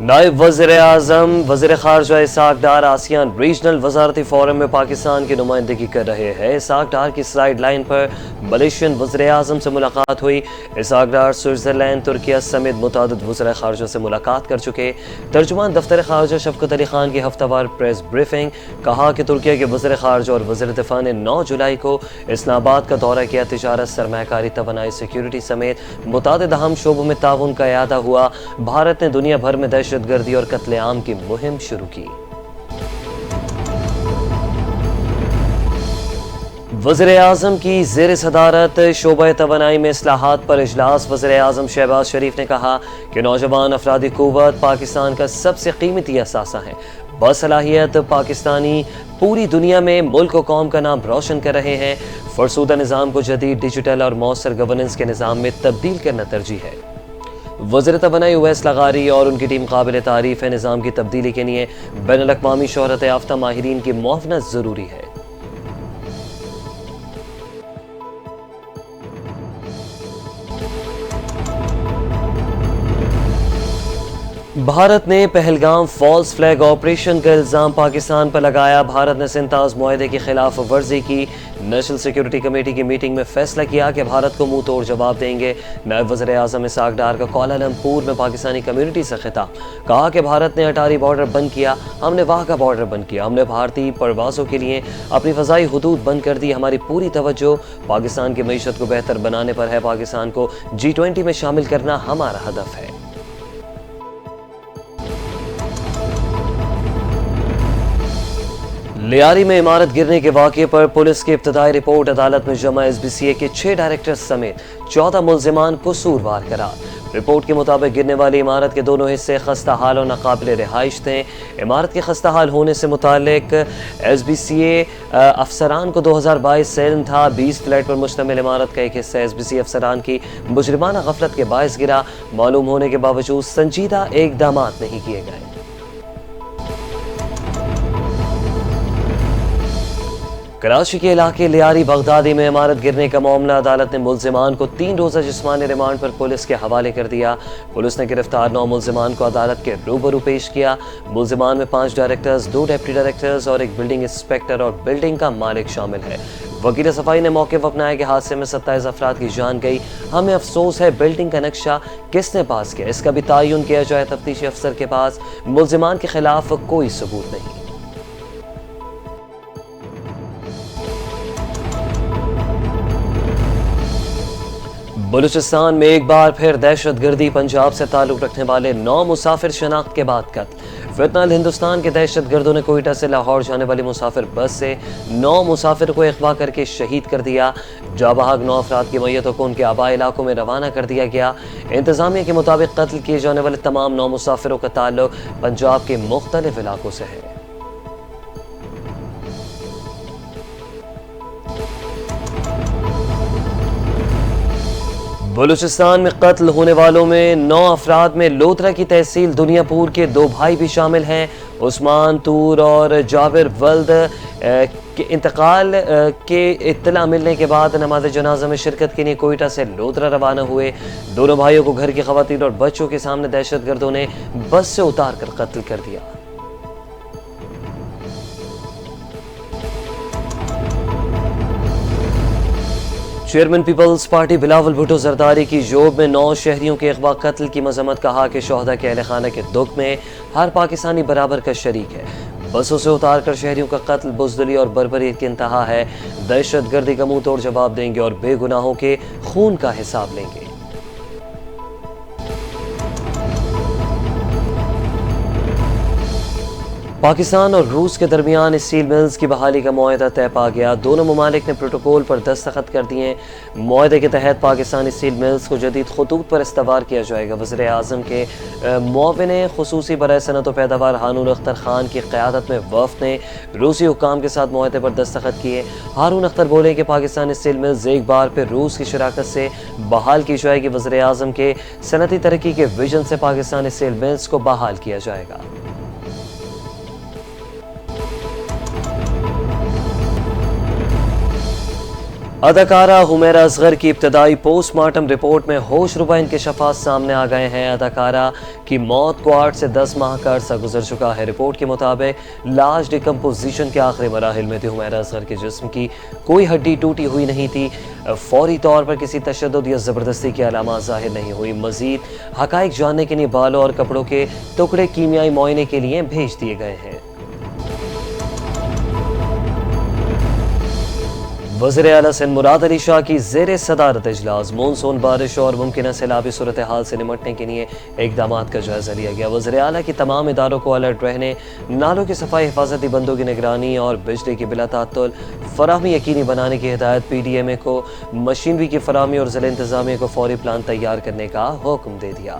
نائب وزیر اعظم وزیر خارجہ اسحاق ڈار آسیان ریجنل وزارتی فورم میں پاکستان کی نمائندگی کر رہے ہیں۔ اسحاق ڈار کی سائیڈ لائن پر ملیشین وزیر اعظم سے ملاقات ہوئی۔ اسحاق ڈار سوئٹزرلینڈ، ترکیہ سمیت متعدد وزراء خارجہ سے ملاقات کر چکے۔ ترجمان دفتر خارجہ شفقت علی خان کی ہفتہ وار پریس بریفنگ، کہا کہ ترکیہ کے وزیر خارجہ اور وزیر دفاع نے 9 جولائی کو اسلام آباد کا دورہ کیا۔ تجارت، سرمایہ کاری، توانائی، سیکیورٹی سمیت متعدد اہم شعبوں میں تعاون کا اعادہ ہوا۔ بھارت نے دنیا بھر میں دہشت گردی اور قتل عام کی مہم شروع کی۔ وزیر اعظم کی زیر صدارت شعبہ توانائی میں اصلاحات پر اجلاس۔ وزیر اعظم شہباز شریف نے کہا کہ نوجوان افرادی قوت پاکستان کا سب سے قیمتی اثاثہ ہے۔ باصلاحیت پاکستانی پوری دنیا میں ملک و قوم کا نام روشن کر رہے ہیں۔ فرسودہ نظام کو جدید، ڈیجیٹل اور مؤثر گورننس کے نظام میں تبدیل کرنا ترجیح ہے۔ وزیر توانائی اویس لغاری اور ان کی ٹیم قابل تعریف ہے۔ نظام کی تبدیلی کے لیے بین الاقوامی شہرت یافتہ ماہرین کی معاونت ضروری ہے۔ بھارت نے پہلگام فالس فلیگ آپریشن کا الزام پاکستان پر لگایا۔ بھارت نے سنتاز معاہدے کی خلاف ورزی کی۔ نیشنل سیکیورٹی کمیٹی کی میٹنگ میں فیصلہ کیا کہ بھارت کو منہ توڑ جواب دیں گے۔ نائب وزیر اعظم اسحاق ڈار کا کوالالمپور میں پاکستانی کمیونٹی سے خطاب، کہا کہ بھارت نے اٹاری بارڈر بند کیا، ہم نے وہاں کا بارڈر بند کیا، ہم نے بھارتی پروازوں کے لیے اپنی فضائی حدود بند کر دی۔ ہماری پوری توجہ پاکستان کی معیشت کو بہتر بنانے پر ہے۔ پاکستان کو G20 میں شامل کرنا ہمارا ہدف ہے۔ لیاری میں عمارت گرنے کے واقعے پر پولیس کی ابتدائی رپورٹ عدالت میں جمع۔ SBCA کے 6 ڈائریکٹرز سمیت 14 ملزمان قصوروار قرار۔ رپورٹ کے مطابق گرنے والی عمارت کے دونوں حصے خستہ حال اور ناقابل رہائش تھے۔ عمارت کے خستہ حال ہونے سے متعلق SBCA افسران کو 2022 سے علم تھا۔ 20 فلیٹ پر مشتمل عمارت کا ایک حصہ SBCA افسران کی مجرمانہ غفلت کے باعث گرا۔ معلوم ہونے کے باوجود سنجیدہ اقدامات نہیں کیے گئے۔ کراچی کے علاقے لیاری بغدادی میں عمارت گرنے کا معاملہ، عدالت نے ملزمان کو 3 روزہ جسمانی ریمانڈ پر پولیس کے حوالے کر دیا۔ پولیس نے گرفتار 9 ملزمان کو عدالت کے روبرو پیش کیا۔ ملزمان میں 5 ڈائریکٹرز، 2 ڈپٹی ڈائریکٹرز اور 1 بلڈنگ انسپیکٹر اور بلڈنگ کا مالک شامل ہے۔ وکیل صفائی نے موقف اپنایا کہ حادثے میں 27 افراد کی جان گئی۔ ہمیں افسوس ہے، بلڈنگ کا نقشہ کس نے پاس کیا، اس کا بھی تعین کیا جائے۔ تفتیشی افسر کے پاس ملزمان کے خلاف کوئی ثبوت نہیں۔ بلوچستان میں ایک بار پھر دہشت گردی، پنجاب سے تعلق رکھنے والے 9 مسافر شناخت کے بعد قتل۔ فی الحال ہندوستان کے دہشت گردوں نے کوئٹہ سے لاہور جانے والی مسافر بس سے 9 مسافر کو اغوا کر کے شہید کر دیا۔ جاں بحق 9 افراد کی میتوں کو ان کے آبائی علاقوں میں روانہ کر دیا گیا۔ انتظامیہ کے مطابق قتل کیے جانے والے تمام 9 مسافروں کا تعلق پنجاب کے مختلف علاقوں سے ہے۔ بلوچستان میں قتل ہونے والوں میں 9 افراد میں لودھرا کی تحصیل دنیا پور کے 2 بھائی بھی شامل ہیں۔ عثمان طور اور جابر ولد کے انتقال کے اطلاع ملنے کے بعد نماز جنازہ میں شرکت کے لیے کوئٹہ سے لودھرا روانہ ہوئے۔ دونوں بھائیوں کو گھر کی خواتین اور بچوں کے سامنے دہشت گردوں نے بس سے اتار کر قتل کر دیا۔ Chairman Peoples Party Bilawal Bhutto Zardari کی جوب میں 9 شہریوں کے اغوا قتل کی مذمت، کہا کہ شہداء کے اہل خانہ کے دکھ میں ہر پاکستانی برابر کا شریک ہے۔ بسوں سے اتار کر شہریوں کا قتل بزدلی اور بربریت کی انتہا ہے۔ دہشت گردی کا منہ توڑ جواب دیں گے اور بے گناہوں کے خون کا حساب لیں گے۔ پاکستان اور روس کے درمیان اسٹیل ملز کی بحالی کا معاہدہ طے پا گیا۔ دونوں ممالک نے پروٹوکول پر دستخط کر دیے۔ معاہدے کے تحت پاکستانی اسٹیل ملز کو جدید خطوط پر استوار کیا جائے گا۔ وزیر اعظم کے معاون خصوصی برائے صنعت و پیداوار ہارون اختر خان کی قیادت میں وفد نے روسی حکام کے ساتھ معاہدے پر دستخط کیے۔ ہارون اختر بولے کہ پاکستانی اسٹیل ملز ایک بار پھر روس کی شراکت سے بحال کی جائے گی۔ وزیر اعظم کے صنعتی ترقی کے ویژن سے پاکستانی اسٹیل ملز کو بحال کیا جائے گا۔ اداکارہ حمیرہ اصغر کی ابتدائی پوسٹ مارٹم رپورٹ میں ہوش ربا انکشافات سامنے آ گئے ہیں۔ اداکارہ کی موت کو 8 سے 10 ماہ کا عرصہ گزر چکا ہے۔ رپورٹ کے مطابق لاش ڈیکمپوزیشن کے آخری مراحل میں تھی۔ حمیرہ اصغر کے جسم کی کوئی ہڈی ٹوٹی ہوئی نہیں تھی۔ فوری طور پر کسی تشدد یا زبردستی کی علامات ظاہر نہیں ہوئی۔ مزید حقائق جاننے کے لیے بالوں اور کپڑوں کے ٹکڑے کیمیائی معائنے کے لیے بھیج دیے گئے ہیں۔ وزیر اعلیٰ سندھ مراد علی شاہ کی زیر صدارت اجلاس مونسون بارش اور ممکنہ سیلابی صورتحال سے نمٹنے کے لیے اقدامات کا جائزہ لیا گیا۔ وزیر اعلیٰ کی تمام اداروں کو الرٹ رہنے، نالوں کی صفائی، حفاظتی بندوں کی نگرانی اور بجلی کی بلا تعطل فراہمی یقینی بنانے کی ہدایت۔ پی ڈی ایم اے کو مشینری کی فراہمی اور ضلع انتظامیہ کو فوری پلان تیار کرنے کا حکم دے دیا۔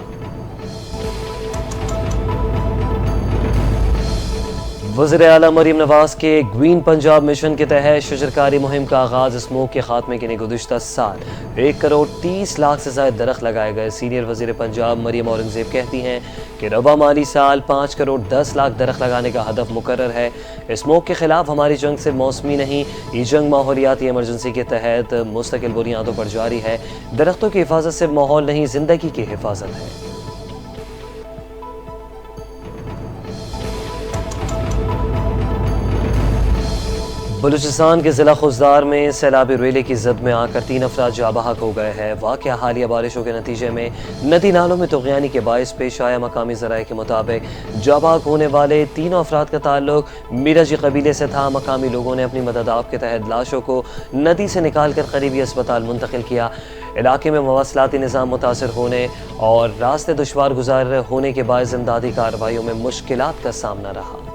وزیر اعلیٰ مریم نواز کے گرین پنجاب مشن کے تحت شجرکاری مہم کا آغاز۔ اسموگ کے خاتمے کے لیے گزشتہ سال 1 کروڑ 30 لاکھ سے زائد درخت لگائے گئے۔ سینئر وزیر پنجاب مریم اورنگزیب کہتی ہیں کہ رواں مالی سال 5 کروڑ 10 لاکھ درخت لگانے کا ہدف مقرر ہے۔ اسموگ کے خلاف ہماری جنگ صرف موسمی نہیں، یہ جنگ ماحولیاتی ایمرجنسی کے تحت مستقل بنیادوں پر جاری ہے۔ درختوں کی حفاظت صرف ماحول نہیں، زندگی کی حفاظت ہے۔ بلوچستان کے ضلع خضدار میں سیلابی ریلے کی زد میں آ کر 3 افراد جاں بحق ہو گئے ہیں۔ واقعہ حالیہ بارشوں کے نتیجے میں ندی نالوں میں طغیانی کے باعث پیش آیا۔ مقامی ذرائع کے مطابق جاں بحق ہونے والے تینوں افراد کا تعلق میرا جی قبیلے سے تھا۔ مقامی لوگوں نے اپنی مدد آپ کے تحت لاشوں کو ندی سے نکال کر قریبی اسپتال منتقل کیا۔ علاقے میں مواصلاتی نظام متاثر ہونے اور راستے دشوار گزار ہونے کے باعث امدادی کارروائیوں میں مشکلات کا سامنا رہا۔